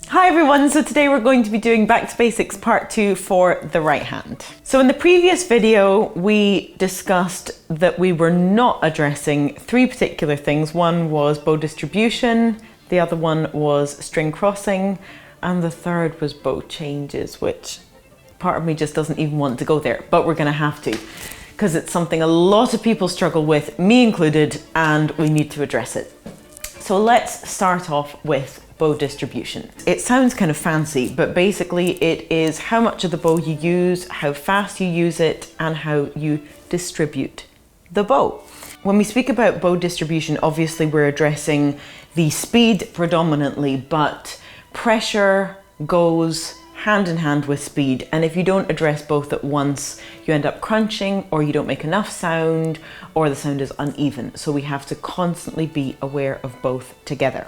Hi everyone, so today we're going to be doing Back to Basics Part 2 for the right hand. So in the previous video, we discussed that we were not addressing three particular things. One was bow distribution, the other one was string crossing, and the third was bow changes, which part of me just doesn't even want to go there, but we're gonna have to, because it's something a lot of people struggle with, me included, and we need to address it. So let's start off with bow distribution. It sounds kind of fancy, but basically it is how much of the bow you use, how fast you use it, and how you distribute the bow. When we speak about bow distribution, obviously we're addressing the speed predominantly, but pressure goes hand in hand with speed, and if you don't address both at once, you end up crunching, or you don't make enough sound, or the sound is uneven. So we have to constantly be aware of both together.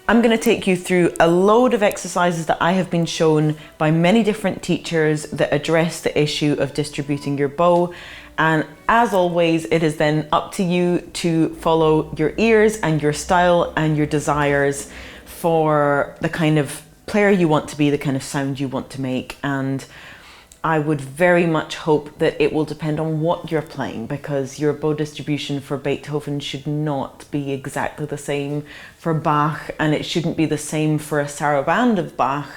I'm going to take you through a load of exercises that I have been shown by many different teachers that address the issue of distributing your bow. And as always, it is then up to you to follow your ears and your style and your desires for the kind of player you want to be, the kind of sound you want to make. And I would very much hope that it will depend on what you're playing, because your bow distribution for Beethoven should not be exactly the same for Bach, and it shouldn't be the same for a saraband of Bach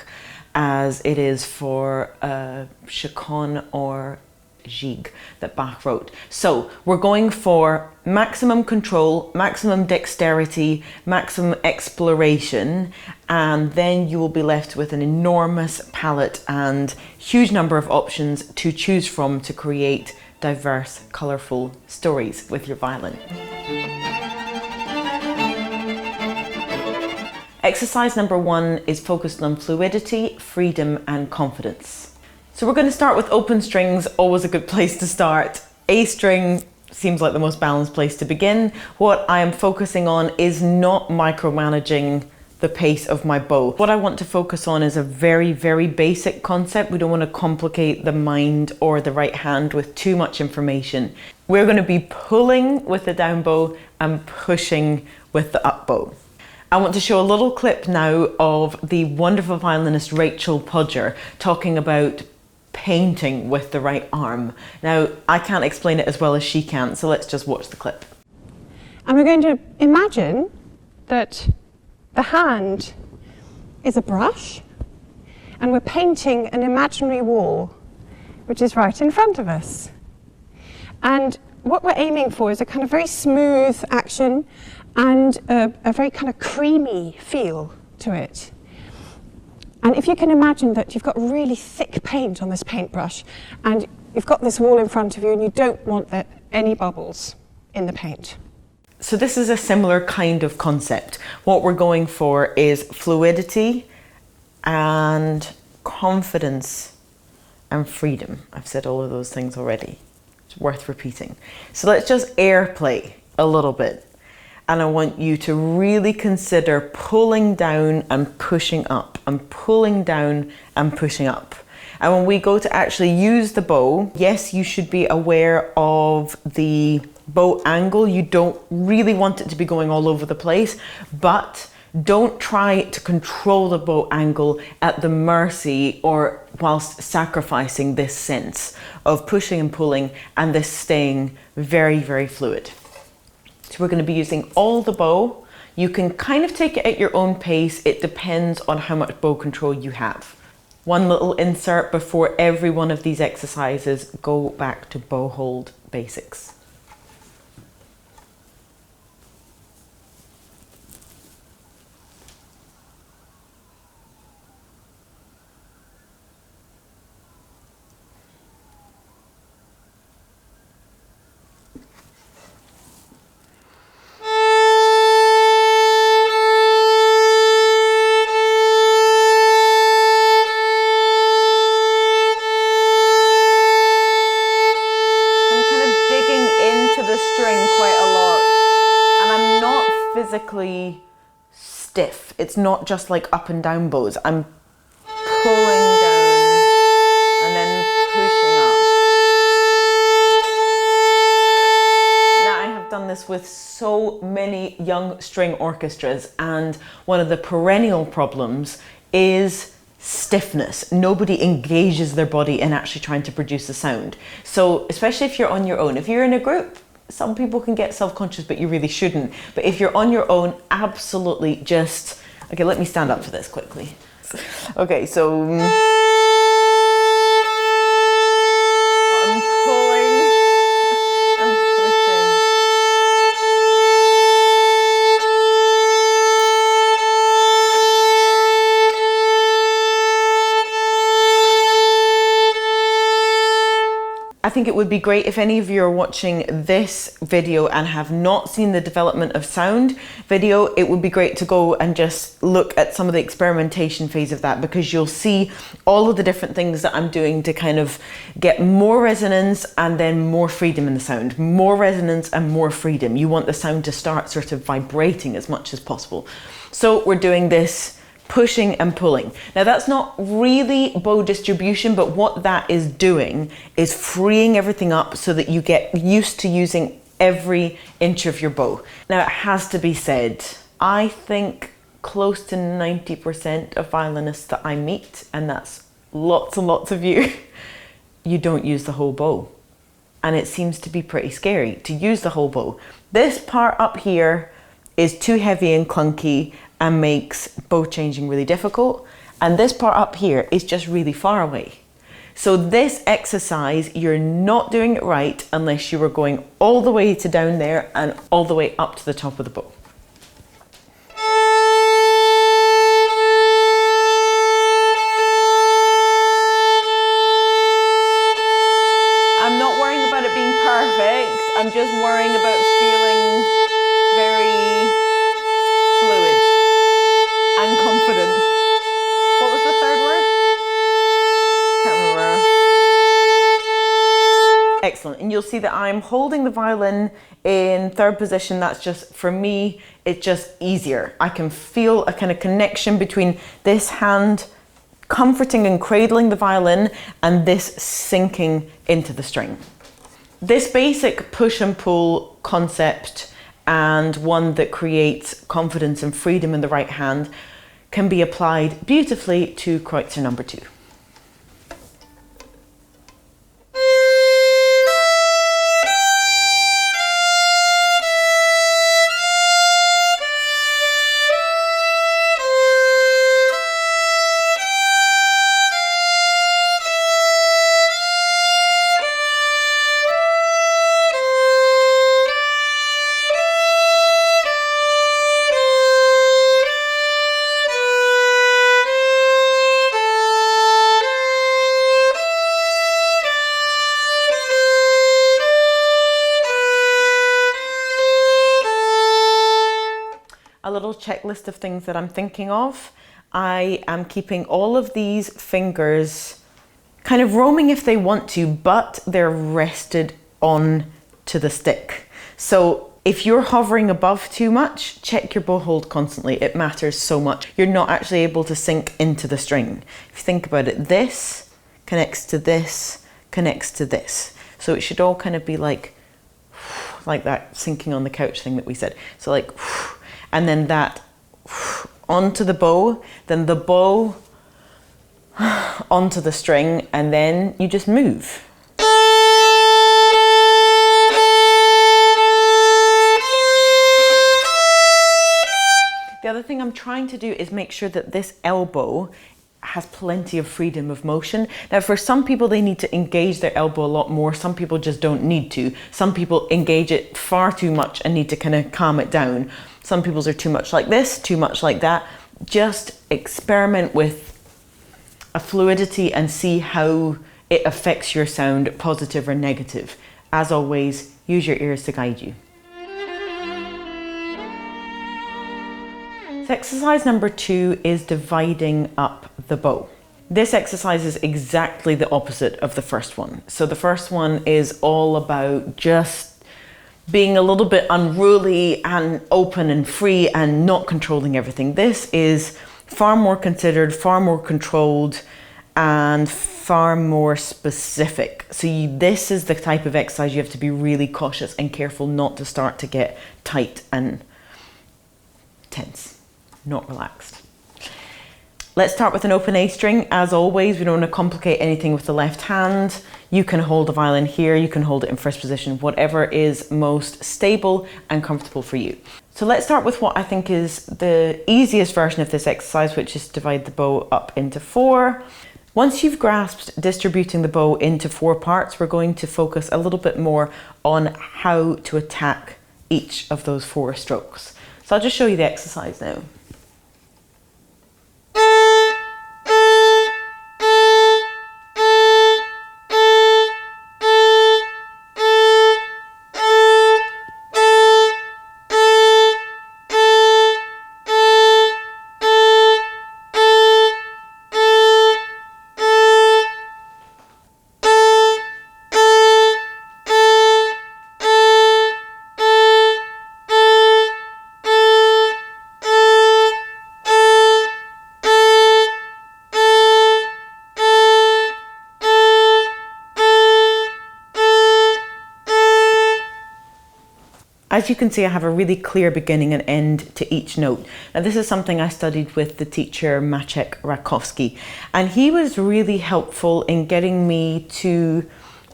as it is for a chaconne or gigue that Bach wrote. So we're going for maximum control, maximum dexterity, maximum exploration, and then you will be left with an enormous palette and huge number of options to choose from to create diverse, colourful stories with your violin. Exercise number 1 is focused on fluidity, freedom, and confidence. So we're going to start with open strings, always a good place to start. A string seems like the most balanced place to begin. What I am focusing on is not micromanaging the pace of my bow. What I want to focus on is a very, very basic concept. We don't want to complicate the mind or the right hand with too much information. We're going to be pulling with the down bow and pushing with the up bow. I want to show a little clip now of the wonderful violinist Rachel Podger talking about painting with the right arm. Now, I can't explain it as well as she can, so let's just watch the clip. And we're going to imagine that the hand is a brush, and we're painting an imaginary wall, which is right in front of us. And what we're aiming for is a kind of very smooth action and a very kind of creamy feel to it. And if you can imagine that you've got really thick paint on this paintbrush and you've got this wall in front of you and you don't want any bubbles in the paint. So this is a similar kind of concept. What we're going for is fluidity and confidence and freedom. I've said all of those things already. It's worth repeating. So let's just airplay a little bit. And I want you to really consider pulling down and pushing up, and pulling down and pushing up. And when we go to actually use the bow, yes, you should be aware of the bow angle. You don't really want it to be going all over the place, but don't try to control the bow angle at the mercy or whilst sacrificing this sense of pushing and pulling and this staying very, very fluid. So we're going to be using all the bow. You can kind of take it at your own pace. It depends on how much bow control you have. One little insert before every one of these exercises, go back to bow hold basics. Physically stiff. It's not just like up and down bows. I'm pulling down and then pushing up. Now I have done this this with so many young string orchestras, and one of the perennial problems is stiffness. Nobody engages their body in actually trying to produce a sound. So especially if you're on your own, if you're in a group, some people can get self-conscious, but you really shouldn't. But if you're on your own, absolutely just, okay, let me stand up for this quickly. Okay, so I'm pulling, I'm pushing. I think it would be great if any of you are watching this video and have not seen the development of sound video, it would be great to go and just look at some of the experimentation phase of that, because you'll see all of the different things that I'm doing to kind of get more resonance and then more freedom in the sound. More resonance and more freedom. You want the sound to start sort of vibrating as much as possible. So we're doing this pushing and pulling. Now that's not really bow distribution, but what that is doing is freeing everything up so that you get used to using every inch of your bow. Now it has to be said, I think close to 90% of violinists that I meet, and that's lots and lots of you, you don't use the whole bow. And it seems to be pretty scary to use the whole bow. This part up here is too heavy and clunky and makes bow changing really difficult. And this part up here is just really far away. So this exercise, you're not doing it right unless you were going all the way to down there and all the way up to the top of the bow. I'm not worrying about it being perfect. I'm just worrying about feeling very fluid and confident. What was the third word? Can't remember. Excellent. And you'll see that I'm holding the violin in third position. That's just, for me, it's just easier. I can feel a kind of connection between this hand comforting and cradling the violin and this sinking into the string. This basic push and pull concept, and one that creates confidence and freedom in the right hand, can be applied beautifully to Kreutzer number 2. A little checklist of things that I'm thinking of. I am keeping all of these fingers kind of roaming if they want to, but they're rested on to the stick. So if you're hovering above too much, check your bow hold constantly. It matters so much. You're not actually able to sink into the string. If you think about it, this connects to this, connects to this. So it should all kind of be like that sinking on the couch thing that we said. So like, and then that onto the bow, then the bow onto the string, and then you just move. The other thing I'm trying to do is make sure that this elbow has plenty of freedom of motion. Now for some people they need to engage their elbow a lot more, some people just don't need to. Some people engage it far too much and need to kind of calm it down. Some people's are too much like this, too much like that. Just experiment with a fluidity and see how it affects your sound, positive or negative. As always, use your ears to guide you. So exercise number 2 is dividing up the bow. This exercise is exactly the opposite of the first one. So the first one is all about just being a little bit unruly and open and free and not controlling everything. This is far more considered, far more controlled, and far more specific. So this is the type of exercise you have to be really cautious and careful not to start to get tight and tense, not relaxed. Let's start with an open A string. As always, we don't want to complicate anything with the left hand. You can hold the violin here, you can hold it in first position, whatever is most stable and comfortable for you. So let's start with what I think is the easiest version of this exercise, which is divide the bow up into 4. Once you've grasped distributing the bow into 4 parts, we're going to focus a little bit more on how to attack each of those 4 strokes. So I'll just show you the exercise now. As you can see, I have a really clear beginning and end to each note. Now, this is something I studied with the teacher Maciej Rakowski, and he was really helpful in getting me to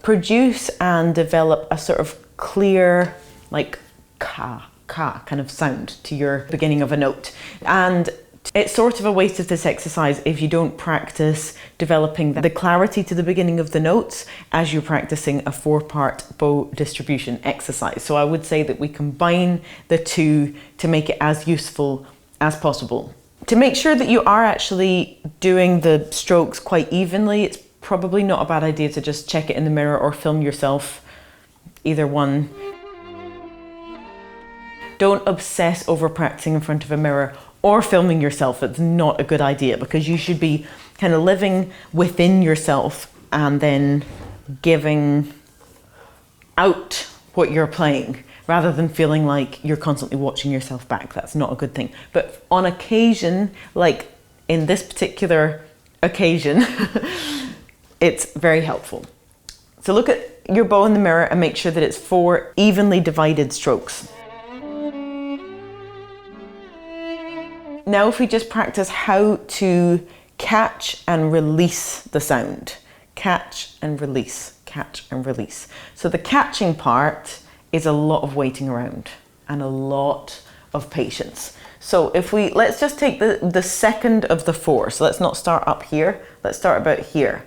produce and develop a sort of clear, like ka kind of sound to your beginning of a note. And it's sort of a waste of this exercise if you don't practice developing the clarity to the beginning of the notes as you're practicing a 4-part bow distribution exercise. So I would say that we combine the two to make it as useful as possible. To make sure that you are actually doing the strokes quite evenly, it's probably not a bad idea to just check it in the mirror or film yourself, either one. Don't obsess over practicing in front of a mirror or filming yourself. It's not a good idea, because you should be kind of living within yourself and then giving out what you're playing, rather than feeling like you're constantly watching yourself back. That's not a good thing. But on occasion, like in this particular occasion, it's very helpful. So look at your bow in the mirror and make sure that it's 4 evenly divided strokes. Now if we just practice how to catch and release the sound. Catch and release, catch and release. So the catching part is a lot of waiting around and a lot of patience. So let's just take the second of the 4. So let's not start up here, let's start about here.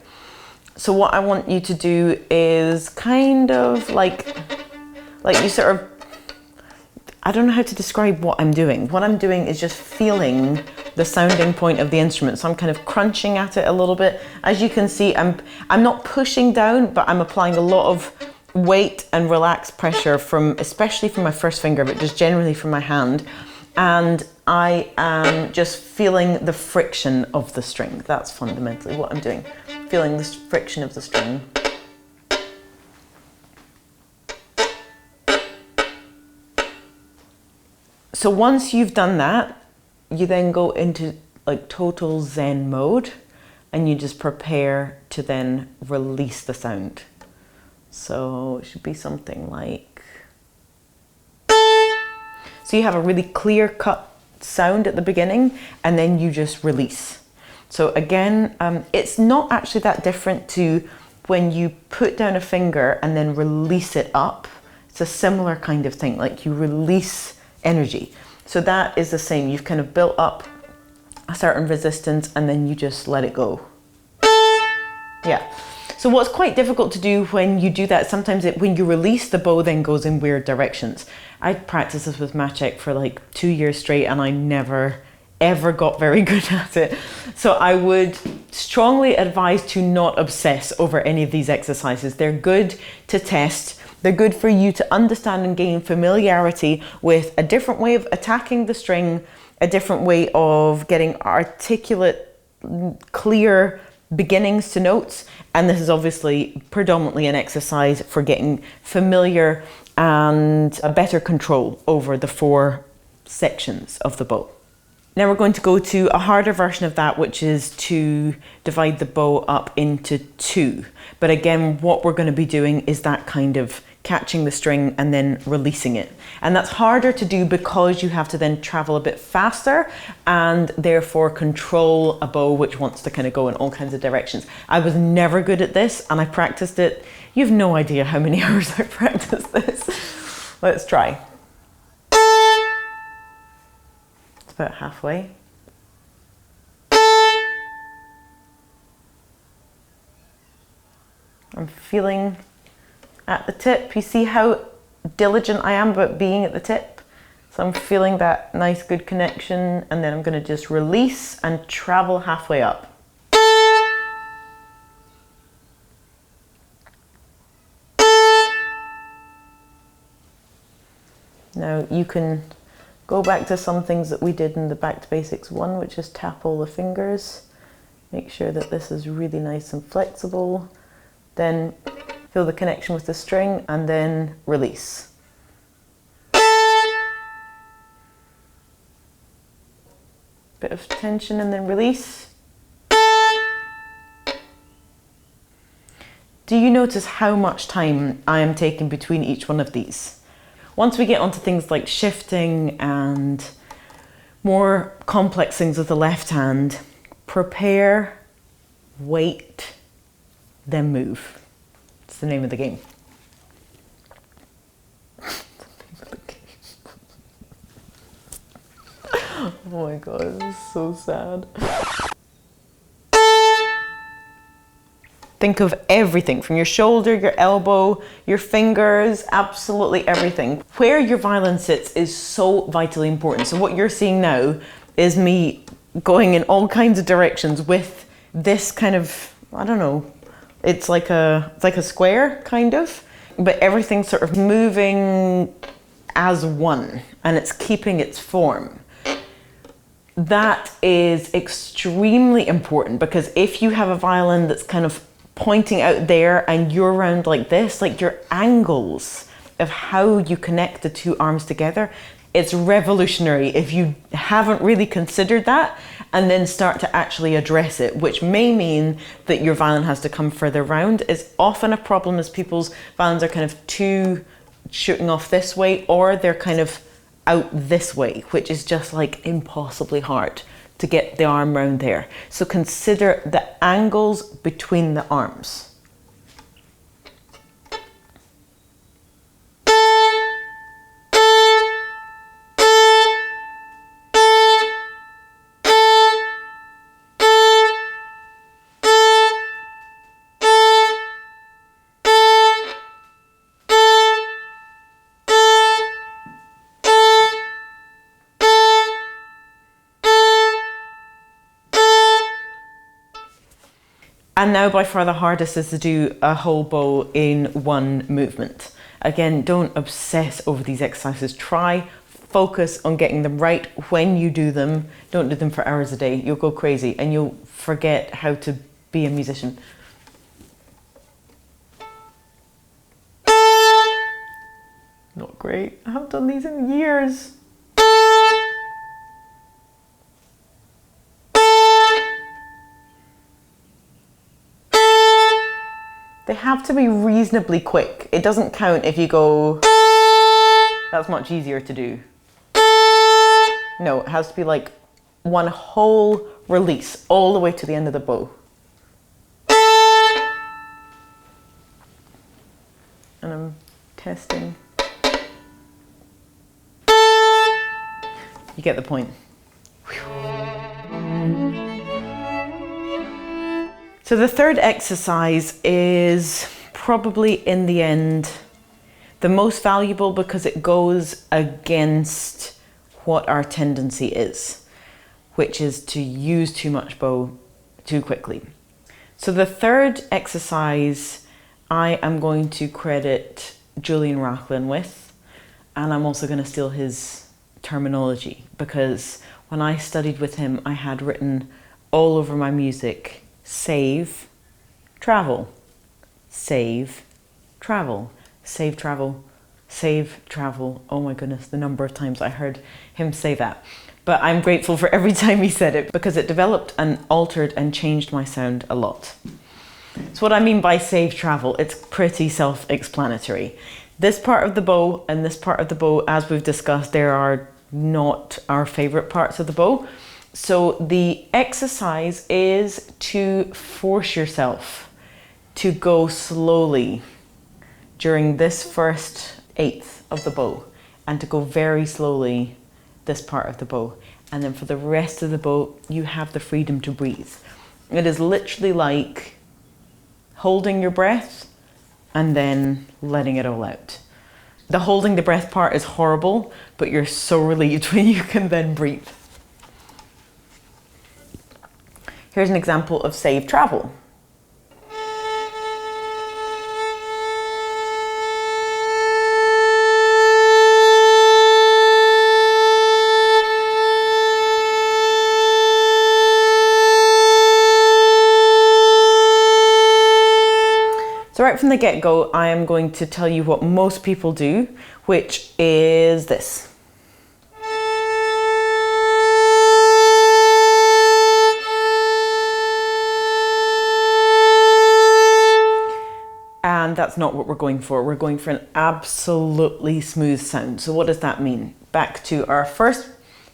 So what I want you to do is kind of like you sort of, I don't know how to describe what I'm doing. What I'm doing is just feeling the sounding point of the instrument. So I'm kind of crunching at it a little bit. As you can see, I'm not pushing down, but I'm applying a lot of weight and relaxed pressure especially from my first finger, but just generally from my hand. And I am just feeling the friction of the string. That's fundamentally what I'm doing. Feeling the friction of the string. So once you've done that, you then go into like total Zen mode, and you just prepare to then release the sound. So it should be something like, so you have a really clear cut sound at the beginning, and then you just release. So again, it's not actually that different to when you put down a finger and then release it up. It's a similar kind of thing, like you release energy. So that is the same. You've kind of built up a certain resistance and then you just let it go. Yeah. So what's quite difficult to do when you do that, sometimes when you release, the bow then goes in weird directions. I practiced this with Maciej for like 2 years straight, and I never ever got very good at it. So I would strongly advise to not obsess over any of these exercises. They're good to test. They're good for you to understand and gain familiarity with a different way of attacking the string, a different way of getting articulate, clear beginnings to notes. And this is obviously predominantly an exercise for getting familiar and a better control over the 4 sections of the bow. Now we're going to go to a harder version of that, which is to divide the bow up into two. But again, what we're going to be doing is that kind of catching the string and then releasing it. And that's harder to do because you have to then travel a bit faster and therefore control a bow which wants to kind of go in all kinds of directions. I was never good at this and I practiced it. You have no idea how many hours I practiced this. Let's try. It's about halfway. I'm feeling at the tip. You see how diligent I am about being at the tip? So I'm feeling that nice good connection, and then I'm going to just release and travel halfway up. Now you can go back to some things that we did in the Back to Basics 1, which is tap all the fingers. Make sure that this is really nice and flexible. Then feel the connection with the string and then release. Bit of tension and then release. Do you notice how much time I am taking between each one of these? Once we get onto things like shifting and more complex things with the left hand, prepare, wait, then move. It's the name of the game. Oh my god, this is so sad. Think of everything from your shoulder, your elbow, your fingers, absolutely everything. Where your violin sits is so vitally important. So what you're seeing now is me going in all kinds of directions with this kind of, I don't know, it's like a square kind of, but everything's sort of moving as one and it's keeping its form. That is extremely important because if you have a violin that's kind of pointing out there and you're around like this, like your angles of how you connect the two arms together, it's revolutionary if you haven't really considered that and then start to actually address it, which may mean that your violin has to come further round. It's often a problem as people's violins are kind of too shooting off this way or they're kind of out this way, which is just like impossibly hard to get the arm round there. So consider the angles between the arms. And now by far the hardest is to do a whole bow in one movement. Again, don't obsess over these exercises. Try, focus on getting them right when you do them. Don't do them for hours a day. You'll go crazy and you'll forget how to be a musician. Not great. I haven't done these in years. They have to be reasonably quick. It doesn't count if you go, that's much easier to do. No, it has to be like one whole release all the way to the end of the bow. And I'm testing. You get the point. So the third exercise is probably in the end the most valuable because it goes against what our tendency is, which is to use too much bow too quickly. So the third exercise I am going to credit Julian Rachlin with, and I'm also going to steal his terminology because when I studied with him I had written all over my music save, travel, save, travel, save, travel, save, travel. Oh my goodness, the number of times I heard him say that. but I'm grateful for every time he said it because it developed and altered and changed my sound a lot. So what I mean by save travel, it's pretty self-explanatory. This part of the bow and this part of the bow, as we've discussed, there are not our favorite parts of the bow. So the exercise is to force yourself to go slowly during this first eighth of the bow and to go very slowly this part of the bow. And then for the rest of the bow, you have the freedom to breathe. It is literally like holding your breath and then letting it all out. The holding the breath part is horrible, but you're so relieved when you can then breathe. Here's an example of save travel. So right from the get-go, I am going to tell you what most people do, which is this. And that's not what we're going for. We're going for an absolutely smooth sound. So what does that mean? Back to our first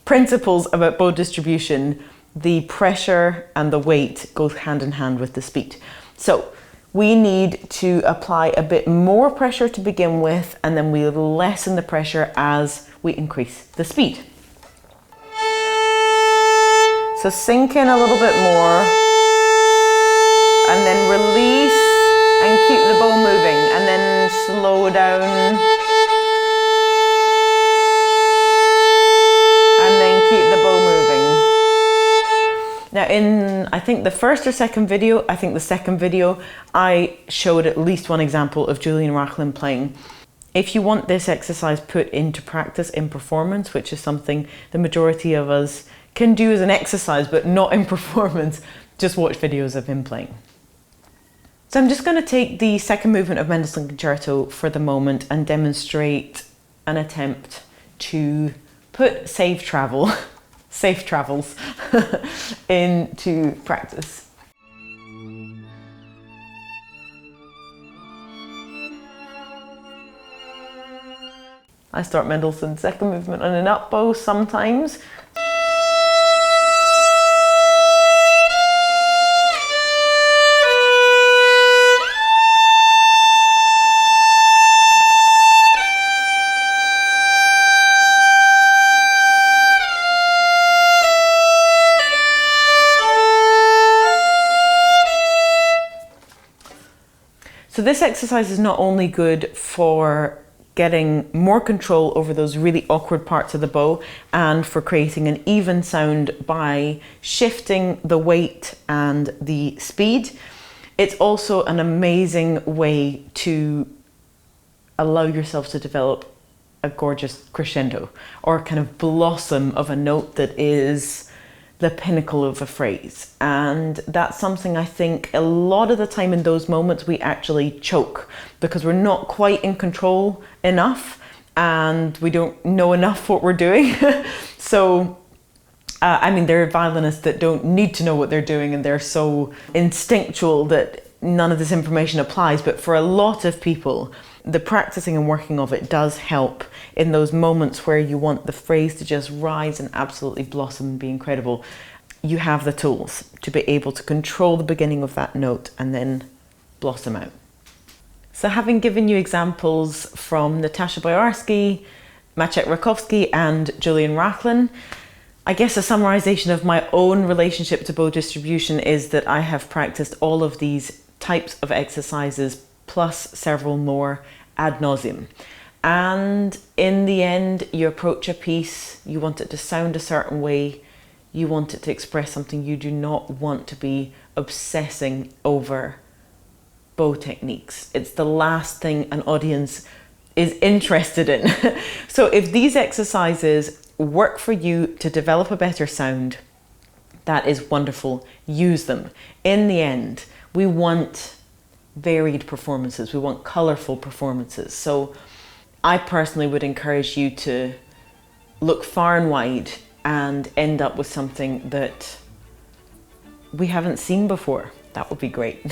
principles about bow distribution, the pressure and the weight goes hand in hand with the speed. So we need to apply a bit more pressure to begin with, and then we lessen the pressure as we increase the speed. So sink in a little bit more, and then release and keep the bow moving, and then slow down, and then keep the bow moving. Now in, I think the first or second video, I showed at least one example of Julian Rachlin playing. If you want this exercise put into practice in performance, which is something the majority of us can do as an exercise, but not in performance, just watch videos of him playing. So I'm just going to take the second movement of Mendelssohn Concerto for the moment and demonstrate an attempt to put safe travels into practice. I start Mendelssohn's second movement on an up bow sometimes. So this exercise is not only good for getting more control over those really awkward parts of the bow and for creating an even sound by shifting the weight and the speed. It's also an amazing way to allow yourself to develop a gorgeous crescendo or kind of blossom of a note that is the pinnacle of a phrase. And that's something I think a lot of the time in those moments we actually choke because we're not quite in control enough and we don't know enough what we're doing. So, I mean, there are violinists that don't need to know what they're doing and they're so instinctual that none of this information applies. But for a lot of people, the practicing and working of it does help in those moments where you want the phrase to just rise and absolutely blossom and be incredible. You have the tools to be able to control the beginning of that note and then blossom out. So having given you examples from Natasha Boyarsky, Maciej Rakowski and Julian Rachlin, I guess a summarization of my own relationship to bow distribution is that I have practiced all of these types of exercises plus several more ad nauseum. And in the end, you approach a piece, you want it to sound a certain way, you want it to express something, you do not want to be obsessing over bow techniques. It's the last thing an audience is interested in. So if these exercises work for you to develop a better sound, that is wonderful, use them. In the end, we want varied performances, we want colorful performances. So I personally would encourage you to look far and wide and end up with something that we haven't seen before. That would be great.